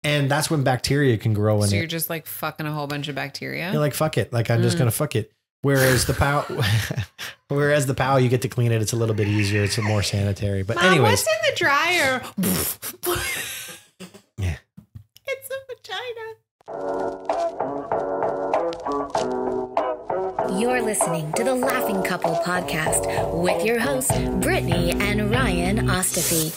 And that's when bacteria can grow in it. So you're just like fucking a whole bunch of bacteria? You're like, fuck it. Like, I'm just going to fuck it. Whereas the POW, you get to clean it. It's a little bit easier. It's more sanitary. But Mom, anyways. what's in the dryer? Yeah. It's a vagina. You're listening to the Laughing Couple podcast with your hosts, Brittany and Ryan Ostafy.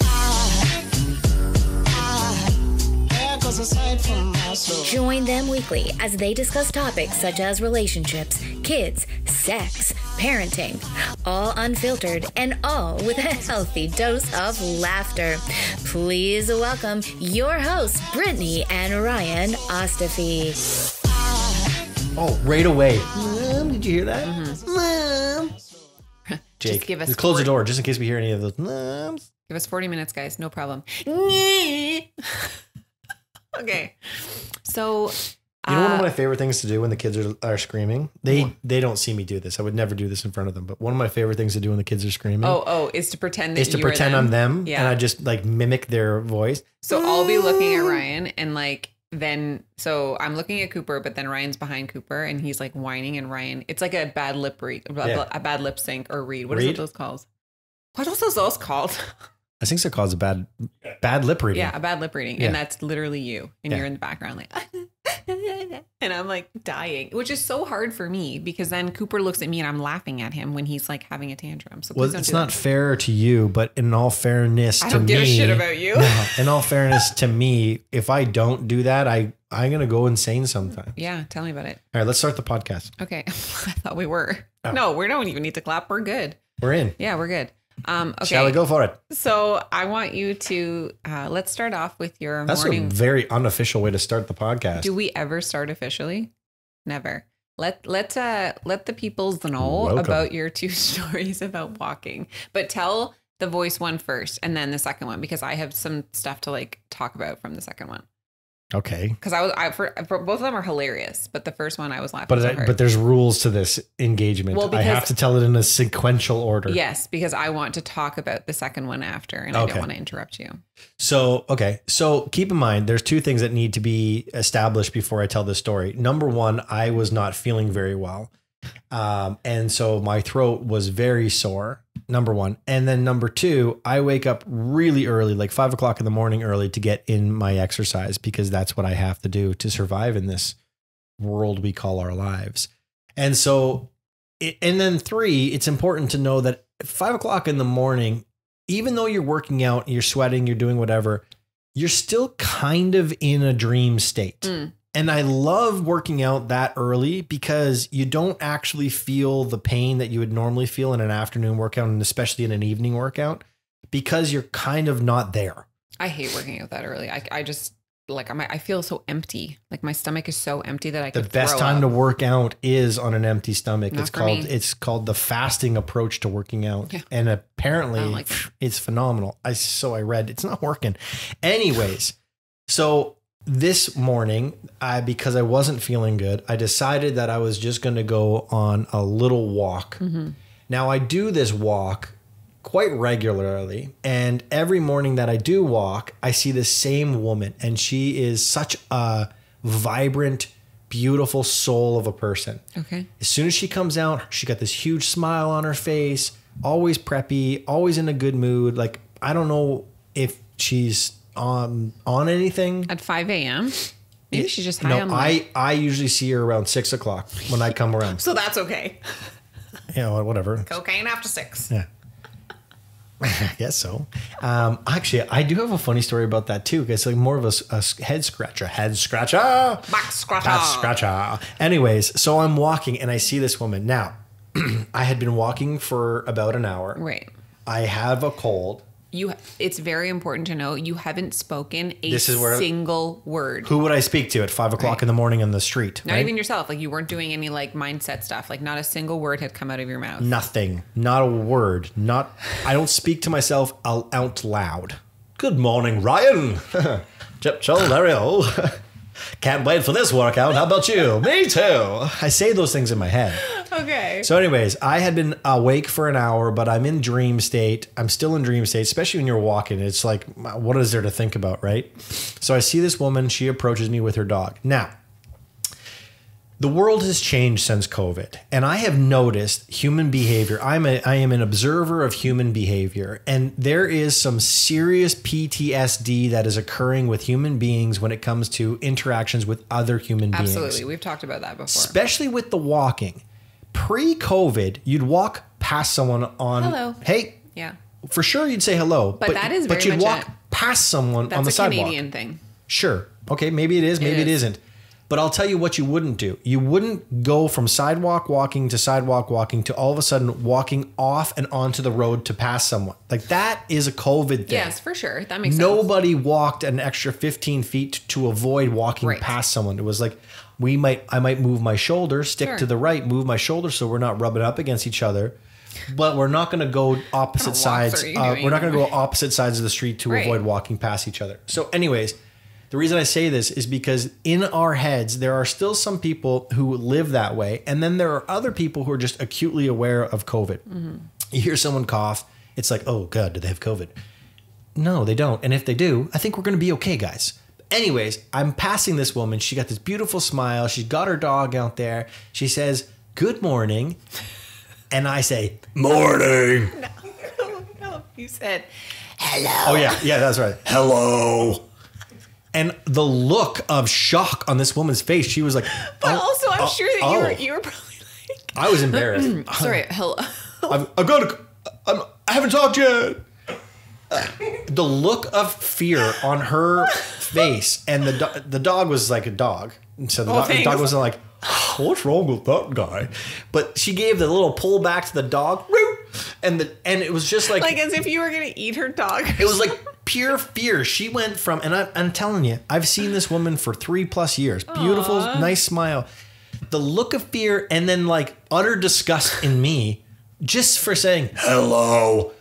Join them weekly as they discuss topics such as relationships, kids, sex, parenting, all unfiltered and all with a healthy dose of laughter. Please welcome your hosts, Brittany and Ryan Ostafy. Oh, right away. Mom, did you hear that? Mom. Jake, give us close the door just in case we hear any of those moms. Give us 40 minutes, guys. No problem. Okay. So, you know, one of my favorite things to do when the kids are screaming, they don't see me do this. I would never do this in front of them. But one of my favorite things to do when the kids are screaming. Is to pretend that you are them. I'm them. Yeah. And I just like mimic their voice. So I'll be looking at Ryan and like, so I'm looking at Cooper, but then Ryan's behind Cooper and he's like whining and Ryan, it's like a bad lip read, a bad lip sync or read. What is those called? What are those called? I think so called a bad lip reading. Yeah, a bad lip reading. Yeah. And that's literally you. And you're in the background like, and I'm like dying, which is so hard for me because then Cooper looks at me and I'm laughing at him when he's like having a tantrum. So well, it's not fair to you, but in all fairness to me. I don't give a shit about you. No, in all fairness to me, if I don't do that, I'm going to go insane sometimes. Yeah, tell me about it. All right, let's start the podcast. Okay. I thought we were. Oh. No, we don't even need to clap. We're good. We're in. Yeah, we're good. Okay. Shall we go for it? So I want you to let's start off with your morning. That's a very unofficial way to start the podcast. Do we ever start officially? Never. Let the peoples know about your two stories about walking. But tell the voice one first and then the second one because I have some stuff to like talk about from the second one. Okay. Because for both of them are hilarious, but the first one I was laughing. But there's rules to this engagement. Well, I have to tell it in a sequential order. Yes, because I want to talk about the second one after, and I don't want to interrupt you. So keep in mind, there's two things that need to be established before I tell this story. Number one, I was not feeling very well, and so my throat was very sore. Number one. And then number two, I wake up really early, like 5 o'clock in the morning early to get in my exercise because that's what I have to do to survive in this world we call our lives. And so, and then three, it's important to know that at 5 o'clock in the morning, even though you're working out, you're sweating, you're doing whatever, you're still kind of in a dream state. Mm. And I love working out that early because you don't actually feel the pain that you would normally feel in an afternoon workout and especially in an evening workout because you're kind of not there. I hate working out that early. I just like I feel so empty. Like my stomach is so empty that I could throw up. The best time to work out is on an empty stomach. It's called the fasting approach to working out. Yeah. And apparently it's phenomenal. I read it's not working. Anyways, so this morning, because I wasn't feeling good, I decided that I was just going to go on a little walk. Mm-hmm. Now, I do this walk quite regularly, and every morning that I do walk, I see the same woman, and she is such a vibrant, beautiful soul of a person. Okay. As soon as she comes out, she got this huge smile on her face, always preppy, always in a good mood. Like, I don't know if she's on anything at 5 a.m. Maybe she's just high on life. I usually see her around 6 o'clock when I come around. So that's okay. Yeah, whatever. Cocaine after 6. Yeah. I guess so. Actually, I do have a funny story about that too. It's like more of a head scratcher. Back scratcher. Anyways, so I'm walking and I see this woman. Now, I had been walking for about an hour. Right. I have a cold. It's very important to know you haven't spoken a single word. Who would I speak to at 5 o'clock in the morning on the street? Not even yourself. Like you weren't doing any like mindset stuff. Like not a single word had come out of your mouth. Nothing. Not a word. I don't speak to myself out loud. Good morning, Ryan. Chip, chill, Dario. Can't wait for this workout. How about you? Me too. I say those things in my head. Okay. So anyways, I had been awake for an hour, but I'm in dream state. I'm still in dream state, especially when you're walking. It's like, what is there to think about, right? So I see this woman. She approaches me with her dog. Now, the world has changed since COVID, and I have noticed human behavior. I am an observer of human behavior, and there is some serious PTSD that is occurring with human beings when it comes to interactions with other human beings. Absolutely. We've talked about that before. Especially with the walking. Pre-COVID, you'd walk past someone on, hello. Hey, yeah, for sure you'd say hello, but that is very but you'd much walk past someone on the sidewalk. That's a Canadian thing. Sure. Okay, maybe it is, maybe it isn't. But I'll tell you what you wouldn't do. You wouldn't go from sidewalk walking to all of a sudden walking off and onto the road to pass someone. Like that is a COVID thing. Yes, for sure. That makes sense. Nobody walked an extra 15 feet to avoid walking past someone. It was like, I might move my shoulder, stick to the right, move my shoulder so we're not rubbing up against each other. But we're not going to go opposite sides. We're not going to go opposite sides of the street to avoid walking past each other. So anyways, the reason I say this is because in our heads, there are still some people who live that way. And then there are other people who are just acutely aware of COVID. Mm-hmm. You hear someone cough. It's like, oh God, do they have COVID? No, they don't. And if they do, I think we're going to be okay, guys. Anyways, I'm passing this woman. She got this beautiful smile. She's got her dog out there. She says, good morning. And I say, morning. No. You said, hello. Oh, yeah. Yeah, that's right. Hello. And the look of shock on this woman's face, she was like, but also I'm sure that you were probably like, I was embarrassed. Sorry, hello. I haven't talked yet. The look of fear on her face, and the dog was like a dog. So the dog wasn't like, what's wrong with that guy? But she gave the little pull back to the dog, and it was just like as if you were gonna eat her dog. It was like pure fear. She went from, and I'm telling you, I've seen this woman for 3+ years. Beautiful, nice smile. The look of fear, and then like utter disgust in me, just for saying hello.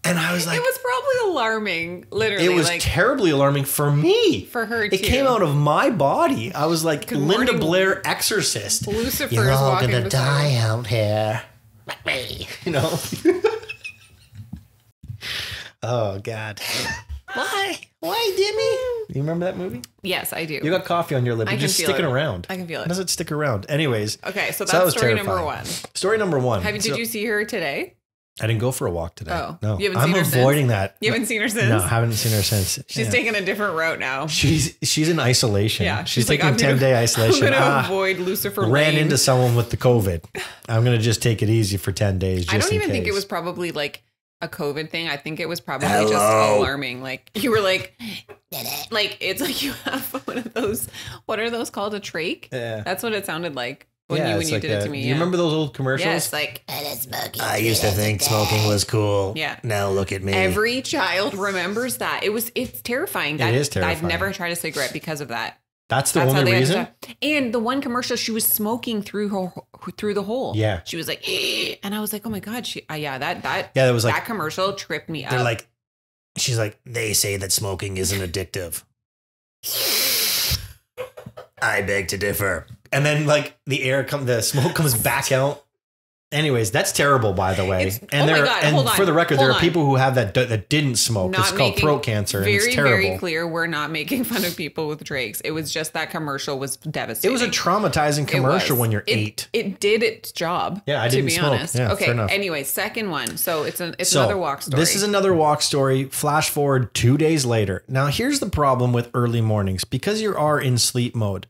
And I was like, it was probably alarming, literally. It was terribly alarming for me. For her, too. It came out of my body. I was like Linda Blair Exorcist. Lucifer's You're all walking gonna die out here. Like me. You know? Oh, God. Why, Demi? You remember that movie? Yes, I do. You got coffee on your lip. You're just sticking around. I can feel it. How does it stick around? Anyways. Okay, so that's story terrifying. number one. Story number one. Did you see her today? I didn't go for a walk today. Oh, no. You haven't seen her avoiding since? that. You haven't seen her since? No, I haven't seen her since. She's taking a different route now. She's in isolation. Yeah, she's taking a 10-day isolation. I'm going to avoid Lucifer Ran Lane. into someone with the COVID. I'm going to just take it easy for 10 days. Just I don't even think it was probably like a COVID thing. I think it was probably just alarming. Like you were like it's like you have one of those. What are those called? A trach? Yeah. That's what it sounded like. When you did it to me. You remember those old commercials? Yes, like I used to think smoking was cool. Yeah. Now look at me. Every child remembers that. It's terrifying. It is terrifying. I've never tried a cigarette because of that. That's the only reason. And the one commercial, she was smoking through the hole. Yeah. She was like, and I was like, oh my God. That was like, that commercial tripped me up. They're like, she's like, they say that smoking isn't addictive. I beg to differ. And then like the smoke comes back out. Anyways, that's terrible, by the way. For the record, there are people who have that didn't smoke. It's called throat cancer. And it's terrible. Very clear. We're not making fun of people with drakes. It was just that commercial was devastating. It was a traumatizing commercial when you're 8. It did its job. Yeah, I didn't smoke. To be honest. Yeah, okay. Anyway, second one. So it's another walk story. This is another walk story. Flash forward 2 days later. Now here's the problem with early mornings. Because you are in sleep mode,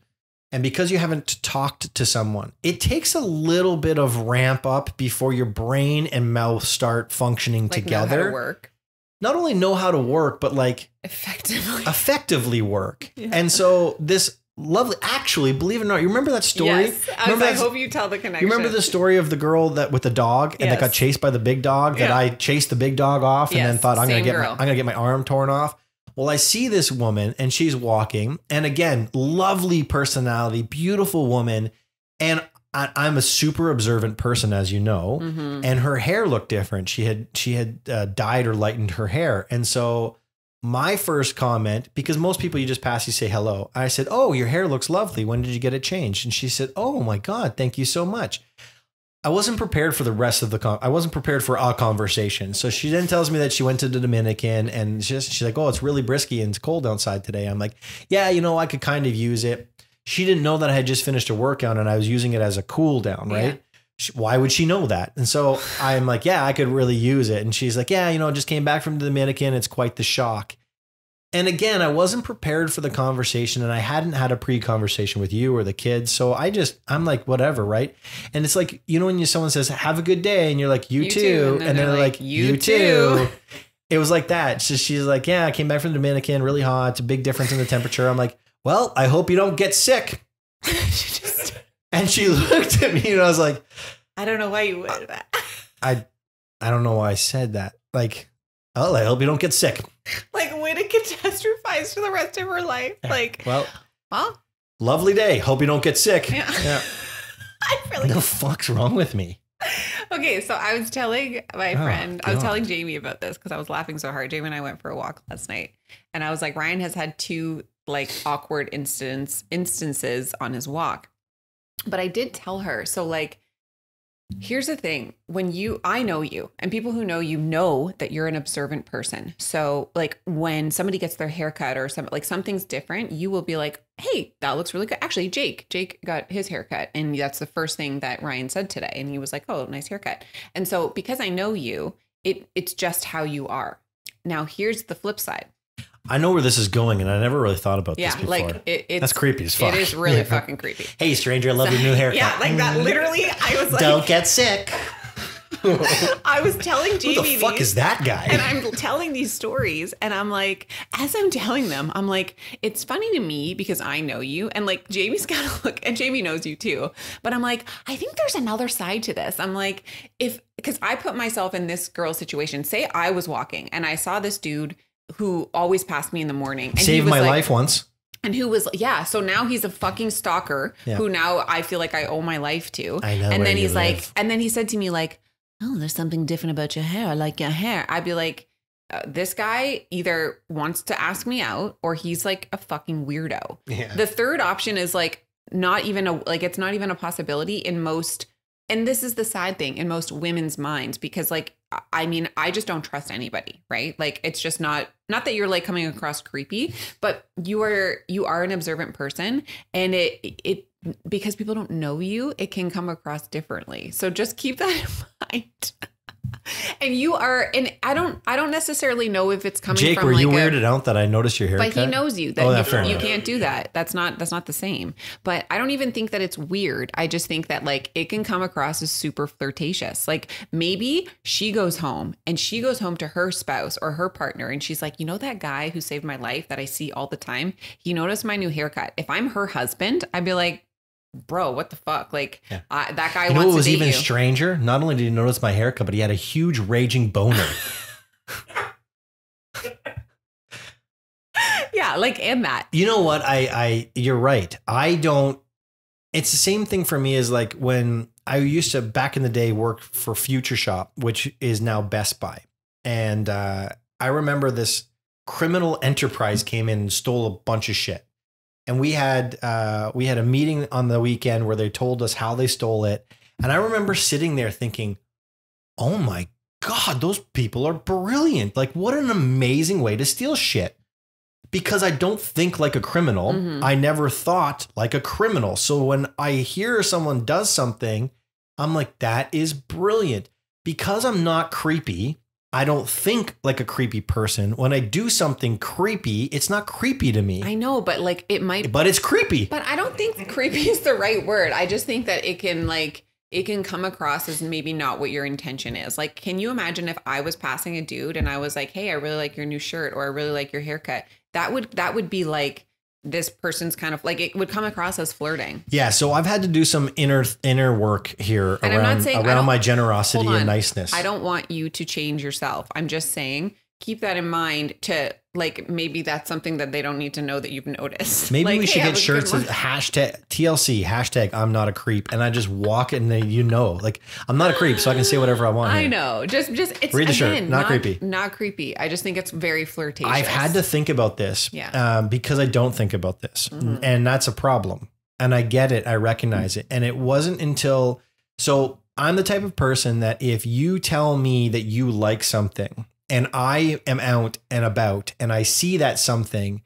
and because you haven't talked to someone, it takes a little bit of ramp up before your brain and mouth start functioning together. Know how to work. Not only know how to work, but like effectively work. Yeah. And so this lovely, actually, believe it or not, you remember that story? Yes. I hope you tell the connection. You remember the story of the girl with the dog and that got chased by the big dog? That I chased the big dog off and then thought I'm gonna get my arm torn off. Well, I see this woman and she's walking, and again, lovely personality, beautiful woman. And I'm a super observant person, as you know, and her hair looked different. She had dyed or lightened her hair. And so my first comment, because most people you just pass, you say hello. I said, oh, your hair looks lovely. When did you get it changed? And she said, oh my God, thank you so much. I wasn't prepared for the rest of I wasn't prepared for a conversation. So she then tells me that she went to the Dominican and she's like, oh, it's really brisky and it's cold outside today. I'm like, yeah, you know, I could kind of use it. She didn't know that I had just finished a workout and I was using it as a cool down, right? Yeah. Why would she know that? And so I'm like, yeah, I could really use it. And she's like, yeah, you know, just came back from the Dominican. It's quite the shock. And again, I wasn't prepared for the conversation and I hadn't had a pre-conversation with you or the kids. So I'm like, whatever. Right. And it's like, you know, when someone says, have a good day and you're like, you too. And they're like, you too. It was like that. So she's like, yeah, I came back from the Dominican, really hot. It's a big difference in the temperature. I'm like, well, I hope you don't get sick. And she looked at me and I was like, I don't know why you would that. I don't know why I said that. Like, oh, I hope you don't get sick. Like, way to catastrophize for the rest of her life. Yeah. Like, well, lovely day. Hope you don't get sick. Yeah. What the fuck's wrong with me? Okay, so I was telling my friend, I was telling Jamie about this because I was laughing so hard. Jamie and I went for a walk last night, and I was like, Ryan has had 2 like awkward instances on his walk, but I did tell her. So like, here's the thing: I know you, and people who know you know that you're an observant person. So like, when somebody gets their haircut or something's different, you will be like, hey, that looks really good. Actually, Jake got his haircut, and that's the first thing that Ryan said today, and he was like, oh, nice haircut. And so because I know you, it's just how you are. Now here's the flip side. I know where this is going, and I never really thought about this before. Like that's creepy as fuck. It is really fucking creepy. Hey, stranger, I love your new haircut. Yeah, like that. Literally, I was like, don't get sick. I was telling Jamie, who the fuck is that guy? And I'm telling these stories, and I'm like, as I'm telling them, I'm like, it's funny to me because I know you, and like Jamie's got to look, and Jamie knows you too. But I'm like, I think there's another side to this. I'm like, because I put myself in this girl's situation. Say I was walking and I saw this dude who always passed me in the morning. And saved my life once. And who was, so now he's a fucking stalker who now I feel like I owe my life to. I know. And then he's like, and then he said to me like, oh, there's something different about your hair. I like your hair. I'd be like, this guy either wants to ask me out or he's like a fucking weirdo. Yeah. The third option is like, it's not even a possibility in most, and this is the sad thing, in most women's minds, because like, I mean, I just don't trust anybody, right? Like, it's just not that you're like coming across creepy, but you are an observant person, and it because people don't know you, it can come across differently. So just keep that in mind. And you are, and I don't necessarily know if it's coming Jake, from were like you weirded out that I noticed your haircut? But he knows you that you can't do that. That's not the same. But I don't even think that it's weird. I just think that like it can come across as super flirtatious. Like maybe she goes home to her spouse or her partner and she's like, you know, that guy who saved my life that I see all the time, he noticed my new haircut. If I'm her husband, I'd be like, bro, what the fuck? Like that guy wants to date you. Know what was even stranger? Not only did he notice my haircut, but he had a huge raging boner. Yeah, like and that. You know what? You're right. It's the same thing for me as like when I used to back in the day work for Future Shop, which is now Best Buy. And I remember this criminal enterprise came in and stole a bunch of shit. And we had a meeting on the weekend where they told us how they stole it. And I remember sitting there thinking, oh my God, those people are brilliant. Like, what an amazing way to steal shit. Because I don't think like a criminal. Mm-hmm. I never thought like a criminal. So when I hear someone does something, I'm like, that is brilliant. Because I'm not creepy, I don't think like a creepy person. When I do something creepy, it's not creepy to me. I know, but like it might. But it's creepy. But I don't think creepy is the right word. I just think that it can come across as maybe not what your intention is. Like, can you imagine if I was passing a dude and I was like, hey, I really like your new shirt or I really like your haircut. That would be like, this person's kind of like, it would come across as flirting. Yeah. So I've had to do some inner work here and around my generosity and niceness. I don't want you to change yourself. I'm just saying, keep that in mind to like, maybe that's something that they don't need to know that you've noticed. Maybe like, we should get shirts that hashtag TLC, hashtag I'm not a creep. And I just walk it and like I'm not a creep, so I can say whatever I want. I know. Just it's read the shirt. Not creepy. Not creepy. I just think it's very flirtatious. I've had to think about this because I don't think about this. Mm-hmm. And that's a problem. And I get it. I recognize it. And it wasn't until, so I'm the type of person that if you tell me that you like something and I am out and about and I see that something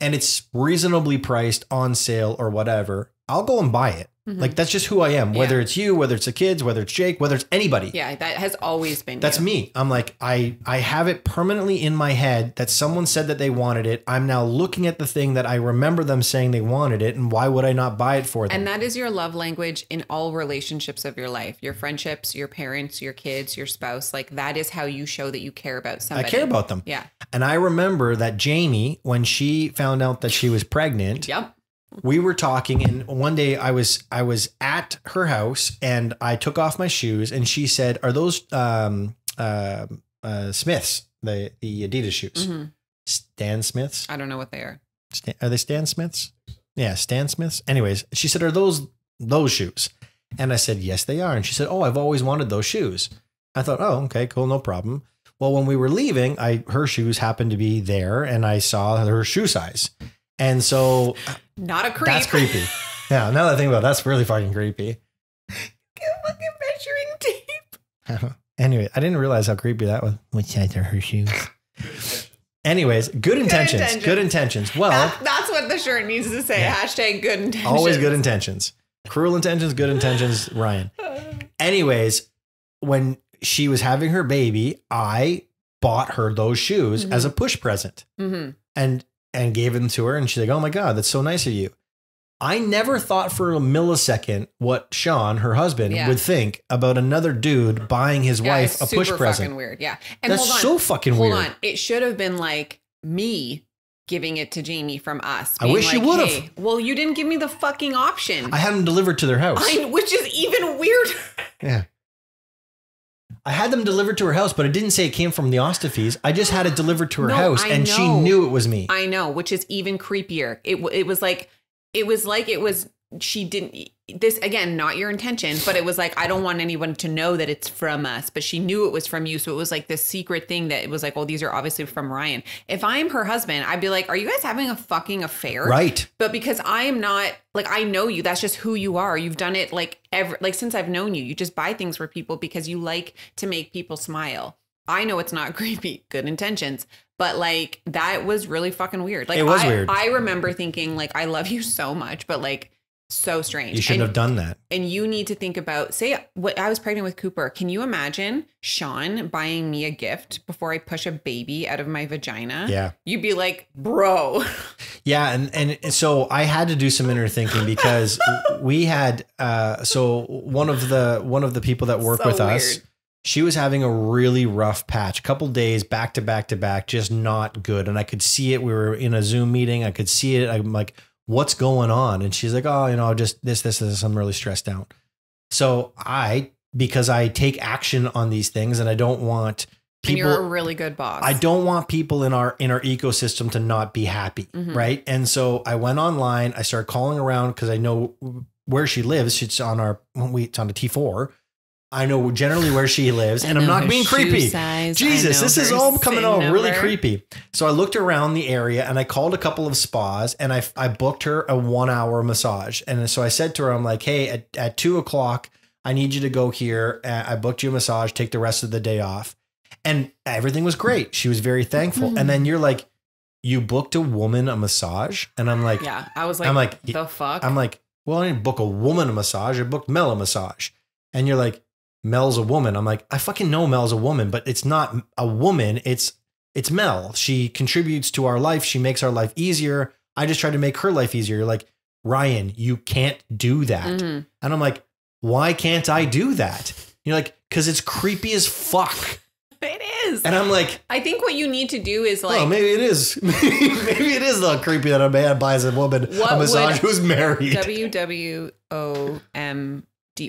and it's reasonably priced on sale or whatever, I'll go and buy it. Like, that's just who I am, whether it's you, whether it's the kids, whether it's Jake, whether it's anybody. Yeah, that has always been That's you. me. I'm like, I have it permanently in my head that someone said that they wanted it. I'm now looking at the thing that I remember them saying they wanted it. And why would I not buy it for them? And that is your love language in all relationships of your life, your friendships, your parents, your kids, your spouse. Like, that is how you show that you care about somebody. I care about them. Yeah. And I remember that Jamie, when she found out that she was pregnant, we were talking, and one day I was at her house and I took off my shoes and she said, "Are those Smiths, the Adidas shoes?" Stan Smiths? I don't know what they are. Are they Stan Smiths? Yeah, Stan Smiths. Anyways, she said, "Are those shoes?" And I said, "Yes, they are." And she said, "Oh, I've always wanted those shoes." I thought, "Oh, okay, cool, no problem." Well, when we were leaving, her shoes happened to be there and I saw her shoe size. And so not a creep. That's creepy. Yeah. Now that I think about it, that's really fucking creepy. Get fucking measuring tape. Anyway, I didn't realize how creepy that was. Which size are her shoes? Anyways, good intentions. Good intentions. Well, that's what the shirt needs to say. Hashtag good intentions. Always good intentions. Cruel intentions, good intentions, Ryan. Anyways, when she was having her baby, I bought her those shoes as a push present. And gave them to her. And she's like, "Oh my God, that's so nice of you." I never thought for a millisecond what Sean, her husband, would think about another dude buying his wife a push present. Fucking weird. Yeah. And that's so fucking weird. Hold on. It should have been like me giving it to Jamie from us. I wish you would have. Hey, well, you didn't give me the fucking option. I had them delivered to their house. Which is even weirder. Yeah. I had them delivered to her house, but it didn't say it came from the Ostafis. I just had it delivered to her house, and she knew it was me. I know, which is even creepier. It was she didn't. This again, not your intention, but it was like, I don't want anyone to know that it's from us, but she knew it was from you. So it was like this secret thing that it was like, well, these are obviously from Ryan. If I'm her husband, I'd be like, are you guys having a fucking affair? Right. But because I am not, like, I know you, that's just who you are. You've done it like since I've known you. You just buy things for people because you like to make people smile. I know it's not creepy, good intentions, but like that was really fucking weird. Like, it was weird. I remember thinking like, I love you so much, but like, so strange. You shouldn't have done that. And you need to think about, say, what I was pregnant with Cooper. Can you imagine Sean buying me a gift before I push a baby out of my vagina? Yeah. You'd be like, bro. Yeah. And so I had to do some inner thinking because we had, so one of the people that work with us, she was having a really rough patch, a couple days back to back to back, just not good. And I could see it. We were in a Zoom meeting. I could see it. I'm like, what's going on? And she's like, oh, just this, I'm really stressed out. So because I take action on these things and I don't want people. And you're a really good boss. I don't want people in our ecosystem to not be happy. Right. And so I went online, I started calling around because I know where she lives. It's on a T4. I know generally where she lives, and I'm not being creepy. Jesus, this is all coming out really creepy. So I looked around the area and I called a couple of spas and I booked her a 1 hour massage. And so I said to her, I'm like, hey, at 2:00, I need you to go here. I booked you a massage, take the rest of the day off. And everything was great. She was very thankful. And then you're like, you booked a woman a massage? And I'm like, yeah, I was like, the fuck? I'm like, well, I didn't book a woman a massage. I booked Mel a massage. And you're like, Mel's a woman. I'm like, I fucking know Mel's a woman, but it's not a woman. It's Mel. She contributes to our life. She makes our life easier. I just try to make her life easier. You're like, Ryan, you can't do that. And I'm like, why can't I do that? You're like, because it's creepy as fuck. It is. And I'm like, I think what you need to do is like, oh, maybe it is. Maybe it is a little creepy that a man buys a woman a massage who's married. WWOMD.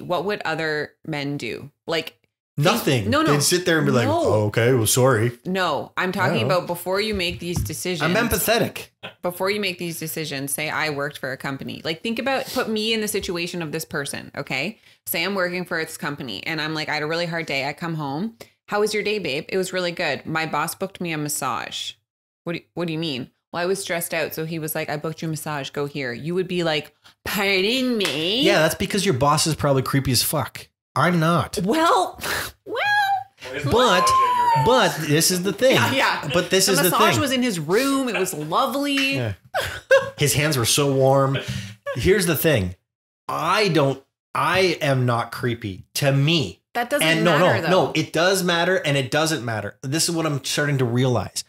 What would other men do? Like nothing. No. They'd sit there and be like, oh, okay, well, sorry. No, I'm talking about before you make these decisions. I'm empathetic. Before you make these decisions, say I worked for a company. Like put me in the situation of this person. Okay. Say I'm working for this company and I'm like, I had a really hard day. I come home. How was your day, babe? It was really good. My boss booked me a massage. What do you mean? Well, I was stressed out. So he was like, I booked you a massage. Go here. You would be like, pardon me? Yeah, that's because your boss is probably creepy as fuck. I'm not. Well. But this is the thing. Yeah. But this is the thing. The massage was in his room. It was lovely. Yeah. His hands were so warm. Here's the thing. I am not creepy to me. That doesn't matter, though. No, it does matter and it doesn't matter. This is what I'm starting to realize.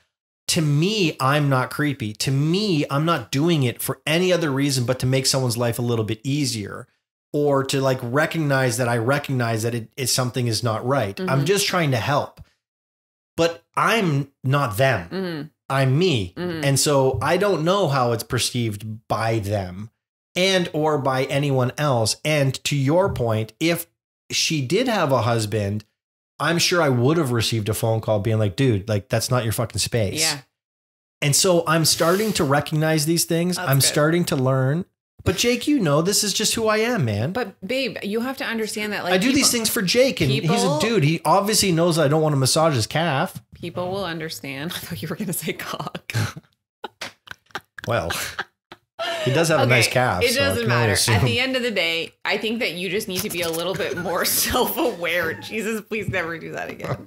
To me, I'm not creepy. To me, I'm not doing it for any other reason but to make someone's life a little bit easier or to like recognize that something is not right. Mm-hmm. I'm just trying to help. But I'm not them. Mm-hmm. I'm me. Mm-hmm. And so I don't know how it's perceived by them and or by anyone else. And to your point, if she did have a husband, I'm sure I would have received a phone call being like, dude, like that's not your fucking space. Yeah. And so I'm starting to recognize these things. I'm starting to learn. But Jake, this is just who I am, man. But babe, you have to understand that like I do these things for Jake and he's a dude. He obviously knows I don't want to massage his calf. People will understand. I thought you were going to say cock. Well, he does have a nice calf. It doesn't matter. At the end of the day, I think that you just need to be a little bit more self-aware. Jesus, please never do that again.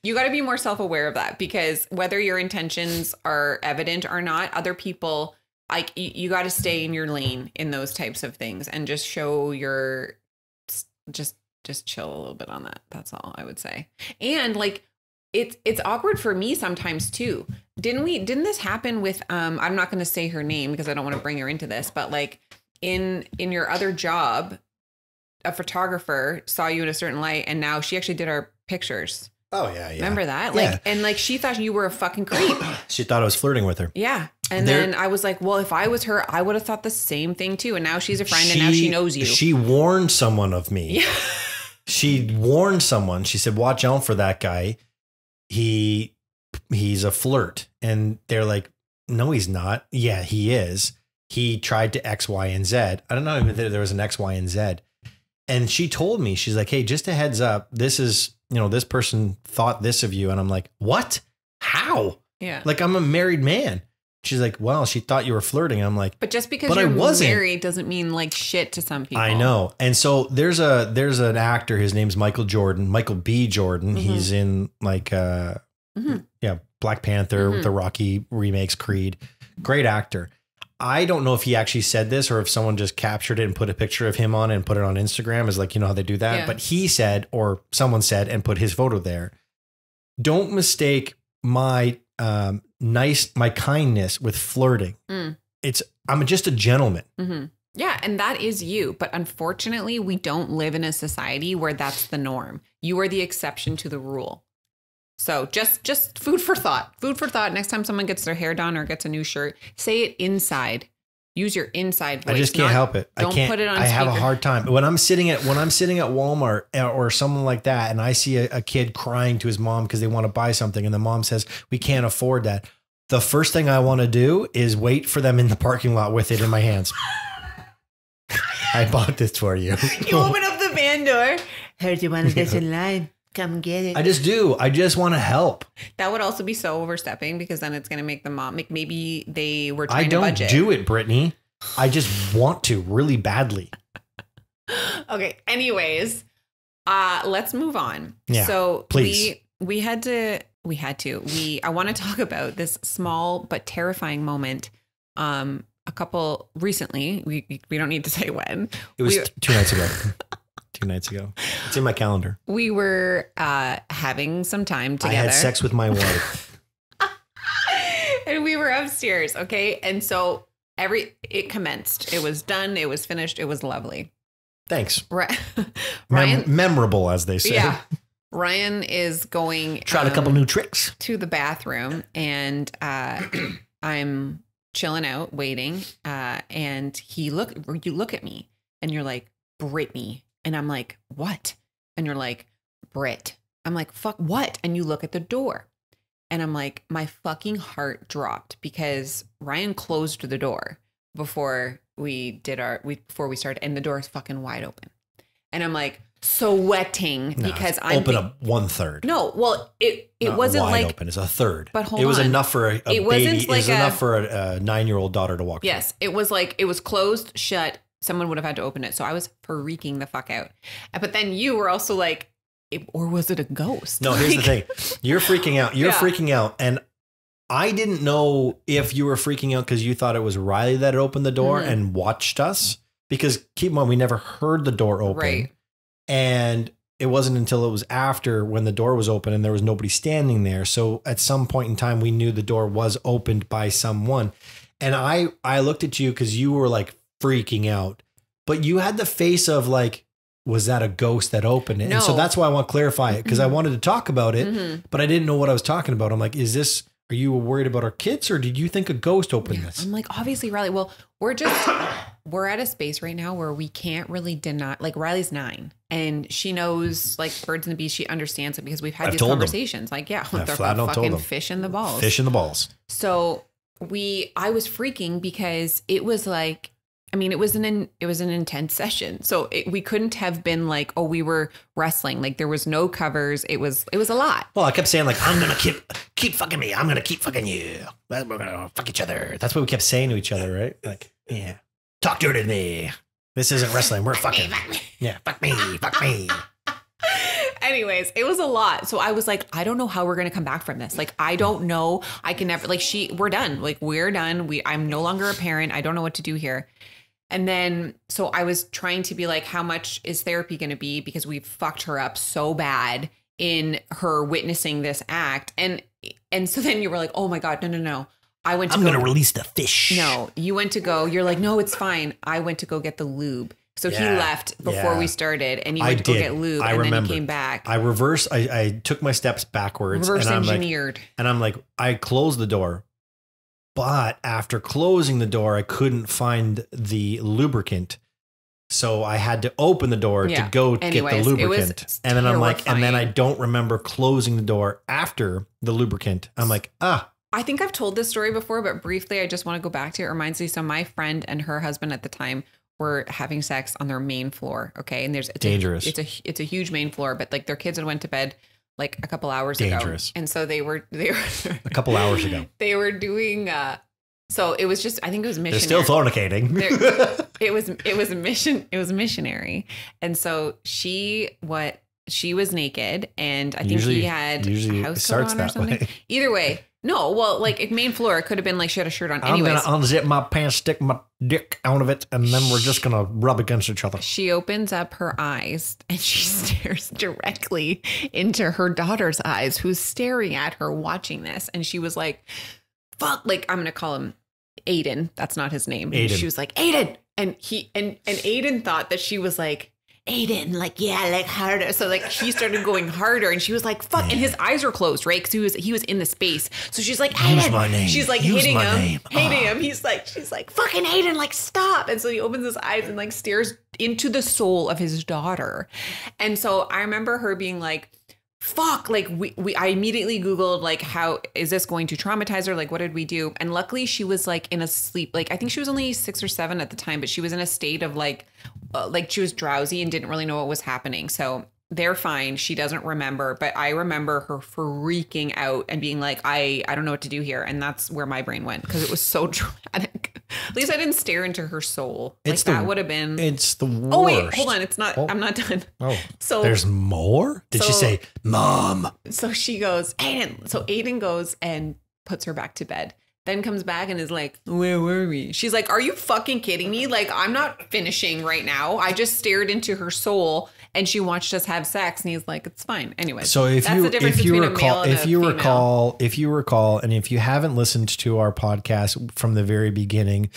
You got to be more self-aware of that because whether your intentions are evident or not, other people, like you got to stay in your lane in those types of things and just show your, just chill a little bit on that. That's all I would say. And like, it's awkward for me sometimes too. Didn't this happen with, I'm not going to say her name because I don't want to bring her into this, but like in your other job, a photographer saw you in a certain light and now she actually did our pictures. Oh yeah. Remember that? Like, and like, she thought you were a fucking creep. She thought I was flirting with her. Yeah. And then I was like, well, if I was her, I would have thought the same thing too. And now she's a friend and now she knows you. She warned someone of me. Yeah. She warned someone. She said, watch out for that guy. He's a flirt. And they're like, no, he's not. Yeah, he is. He tried to X, Y, and Z. I don't know if there was an X, Y, and Z. And she told me, she's like, hey, just a heads up. This is, this person thought this of you. And I'm like, what? How? Yeah. Like, I'm a married man. She's like, well, she thought you were flirting. I'm like, but just because you're married doesn't mean like shit to some people. I know. And so there's an actor. His name's Michael B. Jordan. Mm-hmm. He's in like, Black Panther, the Rocky remakes, Creed. Great actor. I don't know if he actually said this or if someone just captured it and put a picture of him on it and put it on Instagram is like, how they do that. Yeah. But he said, or someone said and put his photo there. Don't mistake my my kindness with flirting. I'm just a gentleman. Mm-hmm. Yeah. And that is you. But unfortunately, we don't live in a society where that's the norm. You are the exception to the rule. So just food for thought. Food for thought. Next time someone gets their hair done or gets a new shirt, say it inside. Use your inside voice. I just can't help it. Don't put it on I speaker. have a hard time. When I'm sitting at Walmart or someone like that, and I see a kid crying to his mom because they want to buy something, and the mom says, we can't afford that. The first thing I want to do is wait for them in the parking lot with it in my hands. I bought this for you. You open up the van door. Heard you wanted this in line. Come get it. I just do. I just want to help. That would also be so overstepping because then it's going to make the mom, maybe they were trying to budget. I don't do it, Brittany. I just want to really badly. Okay. Anyways, let's move on. Yeah, so please. I want to talk about this small but terrifying moment. Recently, we don't need to say when. It was 2 nights ago. 2 nights ago. It's in my calendar. We were having some time together. I had sex with my wife. And we were upstairs, okay? And so it commenced. It was done. It was finished. It was lovely. Thanks. Right. Memorable, as they say. Yeah. Ryan is going... Tried a couple new tricks. To the bathroom. And I'm chilling out, waiting. And you look at me and you're like, Brittany. And I'm like, what? And you're like, Brit. I'm like, fuck, what? And you look at the door. And I'm like, my fucking heart dropped because Ryan closed the door before we started. And the door is fucking wide open. And I'm like, sweating because I'm open up 1/3. No, well, it wasn't wide like open. It's 1/3. But hold on. It was enough for a baby. Like it was enough for a 9-year-old daughter to walk. Yes, it was like, it was closed, shut, someone would have had to open it. So I was freaking the fuck out. But then you were also like, or was it a ghost? No, here's the thing. You're freaking out. You're freaking out. And I didn't know if you were freaking out because you thought it was Riley that opened the door and watched us. Because keep in mind, we never heard the door open. Right. And it wasn't until it was after when the door was open and there was nobody standing there. So at some point in time, we knew the door was opened by someone. And I looked at you because you were like freaking out. But you had the face of like, was that a ghost that opened it? No. And so that's why I want to clarify it because I wanted to talk about it, but I didn't know what I was talking about. I'm like, are you worried about our kids or did you think a ghost opened this? I'm like, obviously Riley. Well, we're at a space right now where we can't really deny, like Riley's 9 and she knows like birds and the bees. She understands it because we've had these conversations. Like, they're fucking fish in the balls. Fish in the balls. So I was freaking because it was like, I mean, it was an intense session. So we couldn't have been like, oh, we were wrestling. Like there was no covers. It was a lot. Well, I kept saying like, I'm going to keep fucking me. I'm going to keep fucking you. We're going to fuck each other. That's what we kept saying to each other, right? Like, yeah, talk dirty to me. This isn't wrestling. We're fucking. Yeah, fuck me. Fuck me. Anyways, it was a lot. So I was like, I don't know how we're going to come back from this. Like, I don't know. I can never, like we're done. Like we're done. I'm no longer a parent. I don't know what to do here. And then, so I was trying to be like, how much is therapy going to be? Because we fucked her up so bad in her witnessing this act. And so then you were like, oh my God, no. I'm going to release the fish. No, you went to go, you're like, no, it's fine. I went to go get the lube. So he left before we started and you went to go get lube then he came back. I took my steps backwards. Reverse engineered. And I'm like, I closed the door. But after closing the door, I couldn't find the lubricant. So I had to open the door to go get the lubricant. And then I'm like, and then I don't remember closing the door after the lubricant. I'm like, I think I've told this story before, but briefly, I just want to go back to it. It reminds me. So my friend and her husband at the time were having sex on their main floor. Okay. And it's dangerous. It's a huge main floor, but like their kids had went to bed like a couple hours ago. And so they were a couple hours ago. They were doing, so it was just, I think it was missionary. They're still fornicating. It was missionary. And so she was naked and I think he had a house coat on or something. Way. Either way. No, well, like main floor, it could have been like she had a shirt on. Anyways, I'm going to unzip my pants, stick my dick out of it, and then we're just going to rub against each other. She opens up her eyes and she stares directly into her daughter's eyes, who's staring at her watching this. And she was like, fuck, like, I'm going to call him Aiden. That's not his name. And she was like, Aiden. And Aiden thought that she was like, Aiden, like, yeah, like harder. So like he started going harder and she was like, fuck. And his eyes were closed, right? Because he was in the space. So she's like, Aiden. Use my name. She's like hitting him. She's like, fucking Aiden, like, stop. And so he opens his eyes and like stares into the soul of his daughter. And so I remember her being like, fuck, like I immediately Googled like, how is this going to traumatize her? Like, what did we do? And luckily she was like in a sleep, like I think she was only 6 or 7 at the time, but she was in a state of like she was drowsy and didn't really know what was happening. So they're fine. She doesn't remember, but I remember her freaking out and being like, I don't know what to do here. And that's where my brain went because it was so dramatic. At least I didn't stare into her soul. That would have been. It's the worst. Oh wait, hold on. It's not. I'm not done. Oh, so there's more. Did she say, Mom? So she goes, Aiden. So Aiden goes and puts her back to bed. Then comes back and is like, where were we? She's like, are you fucking kidding me? Like, I'm not finishing right now. I just stared into her soul and she watched us have sex. And he's like, it's fine. Anyway, so if you recall, and if you haven't listened to our podcast from the very beginning,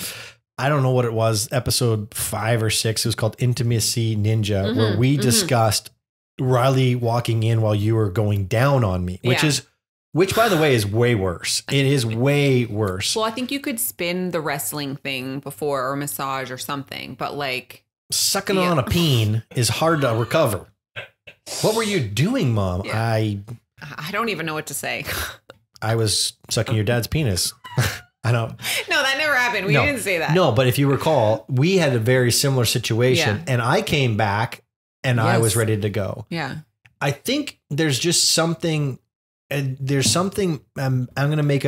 I don't know what it was, episode 5 or 6, it was called Intimacy Ninja, where we discussed Riley walking in while you were going down on me, which, by the way, is way worse. It is way worse. Well, I think you could spin the wrestling thing before or massage or something, but like sucking on a peen is hard to recover. What were you doing, Mom? Yeah. I don't even know what to say. I was sucking your dad's penis. I don't. No, that never happened. We didn't say that. No, but if you recall, we had a very similar situation and I came back and I was ready to go. Yeah. I think there's just something. There's something I'm going to make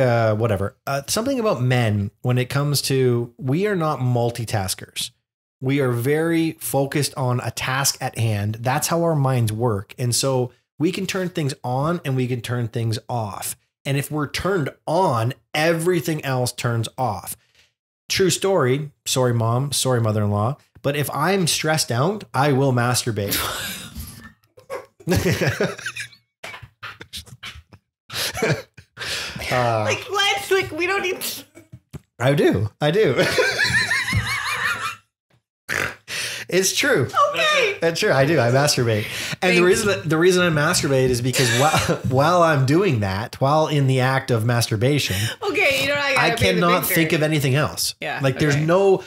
something about men when it comes to, we are not multitaskers. We are very focused on a task at hand. That's how our minds work. And so we can turn things on and we can turn things off. And if we're turned on, everything else turns off. True story. Sorry, mom. Sorry, mother-in-law. But if I'm stressed out, I will masturbate. Like, let's, like, we don't need. I do. It's true. Okay. It's true. I do. I masturbate. And the reason I masturbate is because while I'm doing that, while in the act of masturbation, okay, you know, I cannot think of anything else. Yeah. Like there's no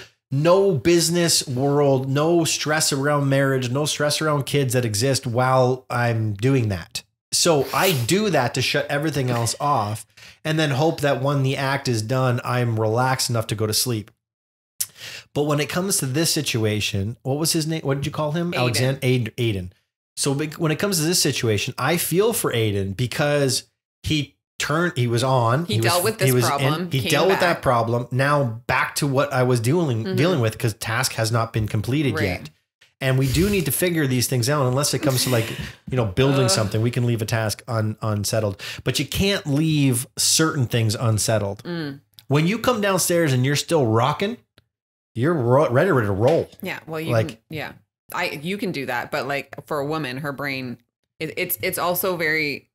business world, no stress around marriage, no stress around kids that exist while I'm doing that. So I do that to shut everything else off and then hope that when the act is done, I'm relaxed enough to go to sleep. But when it comes to this situation, what was his name? What did you call him? Aiden. So when it comes to this situation, I feel for Aiden because he dealt with this problem. He dealt with that problem. Now back to what I was dealing with because task has not been completed yet. And we do need to figure these things out unless it comes to like, building something. We can leave a task unsettled, but you can't leave certain things unsettled. When you come downstairs and you're still rocking, you're ready to roll. Yeah. Well, you can do that. But like for a woman, her brain, it's also very,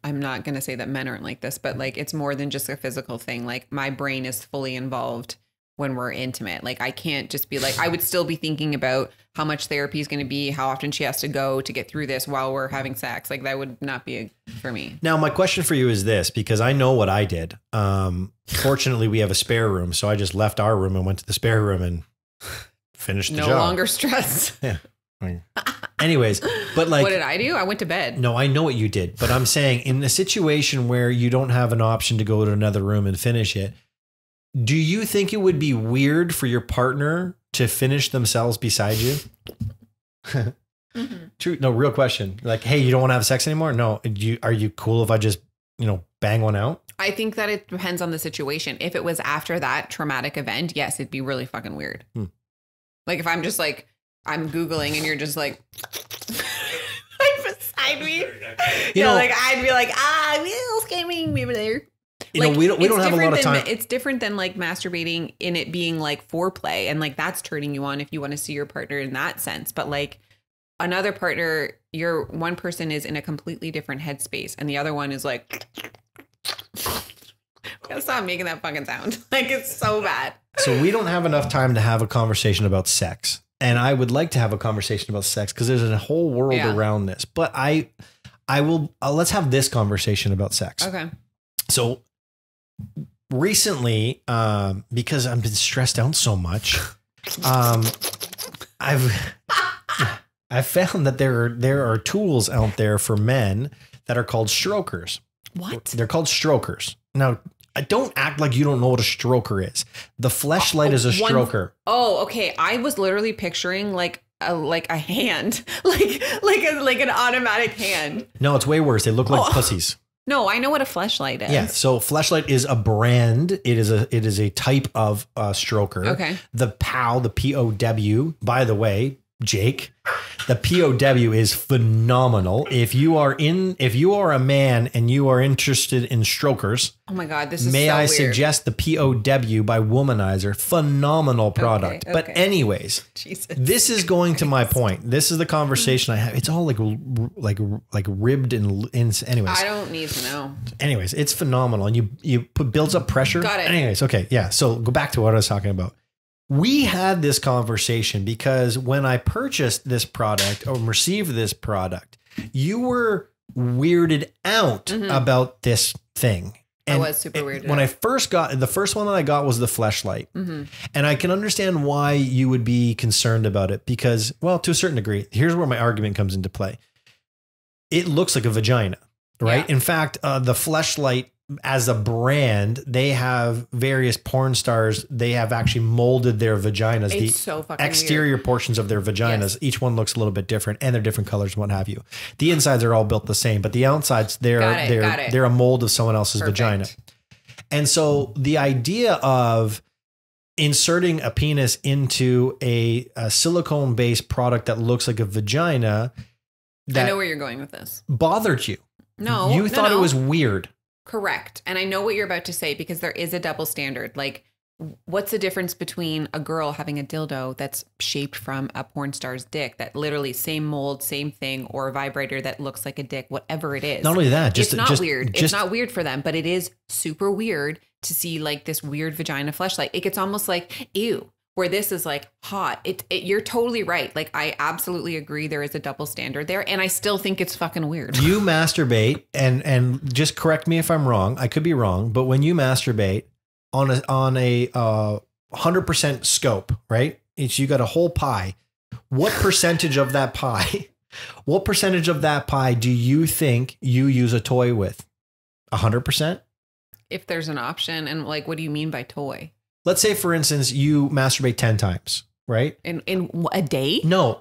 I'm not going to say that men aren't like this, but like, it's more than just a physical thing. Like my brain is fully involved when we're intimate. Like I can't just be like, I would still be thinking about how much therapy is going to be, how often she has to go to get through this while we're having sex. Like that would not be for me. Now, my question for you is this, because I know what I did. Fortunately, we have a spare room. So I just left our room and went to the spare room and finished the job. No longer stressed. Yeah. Anyways, but like, what did I do? I went to bed. No, I know what you did, but I'm saying in a situation where you don't have an option to go to another room and finish it, do you think it would be weird for your partner to finish themselves beside you? True. No, real question. Like, hey, you don't want to have sex anymore? No. Are you cool if I just, bang one out? I think that it depends on the situation. If it was after that traumatic event, yes, it'd be really fucking weird. Like if I'm just like, I'm Googling and you're just like, like beside me. Like I'd be like, we'll scamming me over there. We don't have a lot of time. It's different than like masturbating in it being like foreplay and like that's turning you on if you want to see your partner in that sense. But like another partner, one person is in a completely different headspace and the other one is like, gotta stop making that fucking sound. Like it's so bad. So we don't have enough time to have a conversation about sex. And I would like to have a conversation about sex because there's a whole world around this. But I will, let's have this conversation about sex. Okay. So recently, because I've been stressed out so much, I've found that there are tools out there for men that are called strokers. What? They're called strokers. Now, don't act like you don't know what a stroker is. The fleshlight is a stroker. Oh, okay. I was literally picturing like a hand, like an automatic hand. No, it's way worse. They look like pussies. No, I know what a fleshlight is. Yeah. So fleshlight is a brand. It is a type of stroker. Okay. The POW, the POW, by the way, Jake, the POW is phenomenal. If you are a man and you are interested in strokers, oh my God, this is may so I weird. suggest the POW by Womanizer? Phenomenal product. Okay. But anyways, Jesus. This is going to my point. This is the conversation I have. It's all like ribbed and anyways. I don't need to know. Anyways, it's phenomenal. And you builds up pressure. Got it. Anyways, okay. Yeah. So go back to what I was talking about. We had this conversation because when I purchased this product or received this product, you were weirded out about this thing. And I was super weirded when out. I first got the first one that I got was the fleshlight. And I can understand why you would be concerned about it because, well, to a certain degree, here's where my argument comes into play. It looks like a vagina, right? Yeah. In fact, the fleshlight as a brand, they have various porn stars. They have actually molded their vaginas, It's so fucking exterior weird. portions of their vaginas. Yes. Each one looks a little bit different and they're different colors and what have you. The insides are all built the same, but the outsides, they're a mold of someone else's Perfect. vagina. And so the idea of inserting a penis into a silicone based product that looks like a vagina that I know where you're going with this. bothered you. No, you thought it was weird. Correct. And I know what you're about to say because there is a double standard. Like, what's the difference between a girl having a dildo that's shaped from a porn star's dick, that literally same mold, same thing, or a vibrator that looks like a dick, whatever it is? Not only that, it's not weird. It's not weird for them, but it is super weird to see like this weird vagina fleshlight. It gets almost like, ew, where this is like hot. You're totally right. Like, I absolutely agree. There is a double standard there. And I still think it's fucking weird. You masturbate and just correct me if I'm wrong. I could be wrong, but when you masturbate on a 100% scope, right? You got a whole pie. What percentage of that pie, do you think you use a toy with? 100%? If there's an option. And like, what do you mean by toy? Let's say, for instance, you masturbate 10 times, right? In a day? No.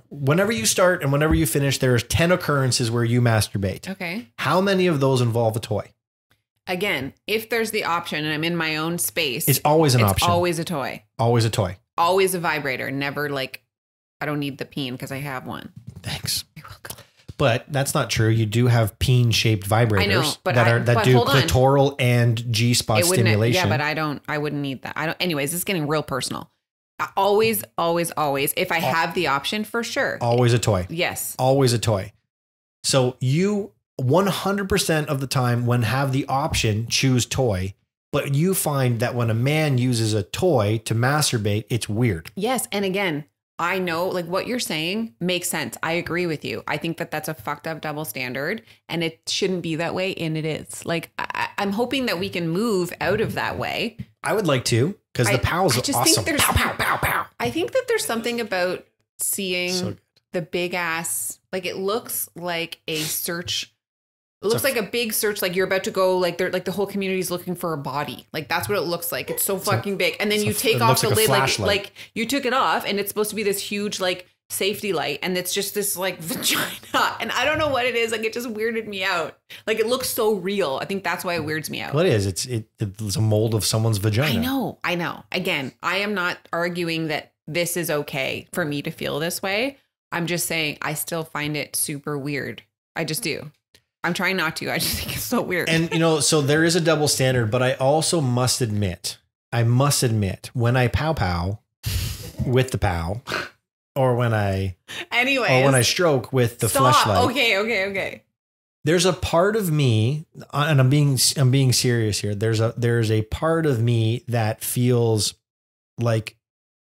Whenever you start and whenever you finish, there's 10 occurrences where you masturbate. Okay. How many of those involve a toy? Again, if there's the option and I'm in my own space, it's always an option. Always a toy. Always a toy. Always a vibrator. Never like, I don't need the peen because I have one. Thanks. You're welcome. But that's not true. You do have peen-shaped vibrators. I know, but that do clitoral and G-spot stimulation. Yeah, but I wouldn't need that. Anyways, it's getting real personal. Always, if I have the option, for sure. Always a toy. Yes. Always a toy. So you 100% of the time when have the option, choose toy. But you find that when a man uses a toy to masturbate, it's weird. Yes. And again, I know like what you're saying makes sense. I agree with you. I think that that's a fucked up double standard and it shouldn't be that way. And it is. Like, I'm hoping that we can move out of that way. I would like to, because the POWs are awesome. Pow, pow, pow, pow. I think that there's something about seeing the big ass, like it looks like a search. It looks like a big search, like you're about to go, like they're like the whole community is looking for a body. Like that's what it looks like. It's so fucking big. And then you take off the lid, like you took it off and it's supposed to be this huge like safety light. And it's just this like vagina. And I don't know what it is. Like it just weirded me out. Like it looks so real. I think that's why it weirds me out. Well, it is. It's a mold of someone's vagina. I know. Again, I am not arguing that this is okay for me to feel this way. I'm just saying I still find it super weird. I just do. I'm trying not to. I just think it's so weird. And, so there is a double standard, but I also must admit, when I pow with the POW, or when I stroke with the fleshlight. Okay. There's a part of me, and I'm being serious here. There's a part of me that feels like,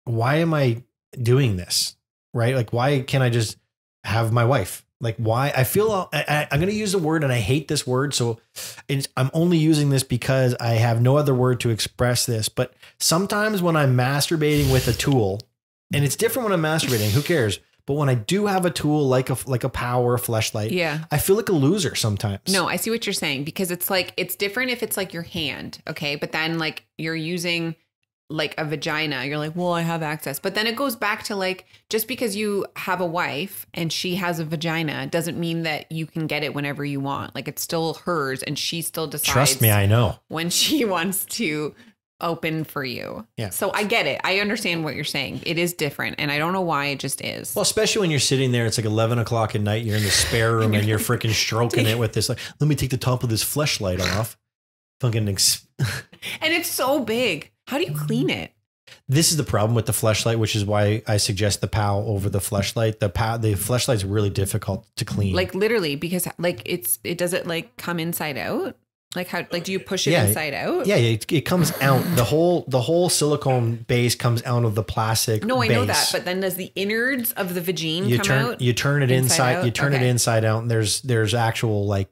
why am I doing this? Right? Like, why can't I just have my wife? Like, why? I feel I'm going to use a word, and I hate this word. So I'm only using this because I have no other word to express this. But sometimes when I'm masturbating with a tool, and it's different when I'm masturbating, who cares? But when I do have a tool like a POW or a fleshlight, yeah, I feel like a loser sometimes. No, I see what you're saying, because it's like, it's different if it's like your hand. Okay. But then like you're using like a vagina, you're like, well, I have access. But then it goes back to like, just because you have a wife and she has a vagina doesn't mean that you can get it whenever you want. Like it's still hers and she still decides. Trust me, I know. When she wants to open for you. Yeah. So I get it. I understand what you're saying. It is different. And I don't know why, it just is. Well, especially when you're sitting there, it's like 11 o'clock at night, you're in the spare room and you're freaking stroking it with this, like, let me take the top of this fleshlight off. Fucking and it's so big. How do you clean it? This is the problem with the fleshlight, which is why I suggest the POW over the fleshlight. The fleshlight's really difficult to clean. Like literally, because like it does it like come inside out? Like how, like, do you push it inside out? Yeah, it comes out. The whole silicone base comes out of the plastic. No, I know that. But then does the innards of the vagina come out? You turn it inside. You turn it inside out, and there's actual like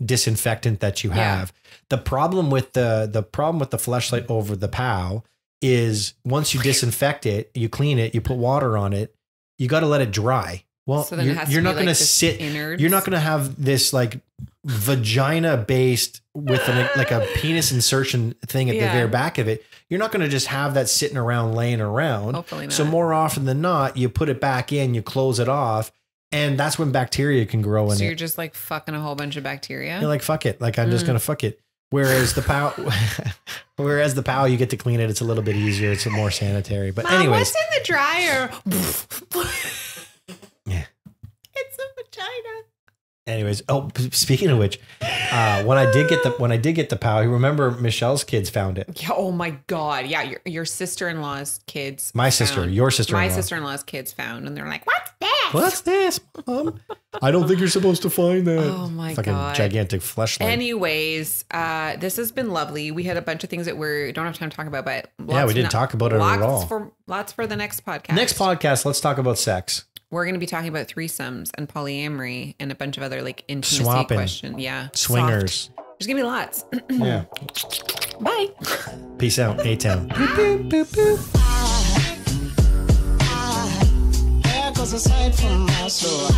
disinfectant that you have. Yeah. The problem with the fleshlight over the POW is once you disinfect it, you clean it, you put water on it, you got to let it dry. Well, so you're not going to sit. Innards. You're not going to have this like vagina based with like a penis insertion thing at the very back of it. You're not going to just have that sitting around, laying around. Hopefully not. So more often than not, you put it back in, you close it off, and that's when bacteria can grow in it. So you're just like fucking a whole bunch of bacteria. You're like, fuck it. Like I'm just going to fuck it. Whereas the POW, you get to clean it. It's a little bit easier. It's more sanitary. But Mom, anyways, what's in the dryer? Yeah. It's a vagina. Anyways, speaking of which, when I did get the POW, you remember Michelle's kids found it. Yeah. Oh my God. Yeah. Your sister-in-law's kids. Your sister-in-law. My sister-in-law's kids found, and they're like, "What's this? What's this, Mom? I don't think you're supposed to find that." Oh my fucking God. Gigantic fleshlight. Anyways, this has been lovely. We had a bunch of things that we don't have time to talk about, but we didn't talk about it at all. Lots for the next podcast. Next podcast, let's talk about sex. We're going to be talking about threesomes and polyamory and a bunch of other like intimacy Swapping. questions. Yeah. Swingers. Soft. There's going to be lots. Yeah. Bye. Peace out, A-Town. Aside from my soul.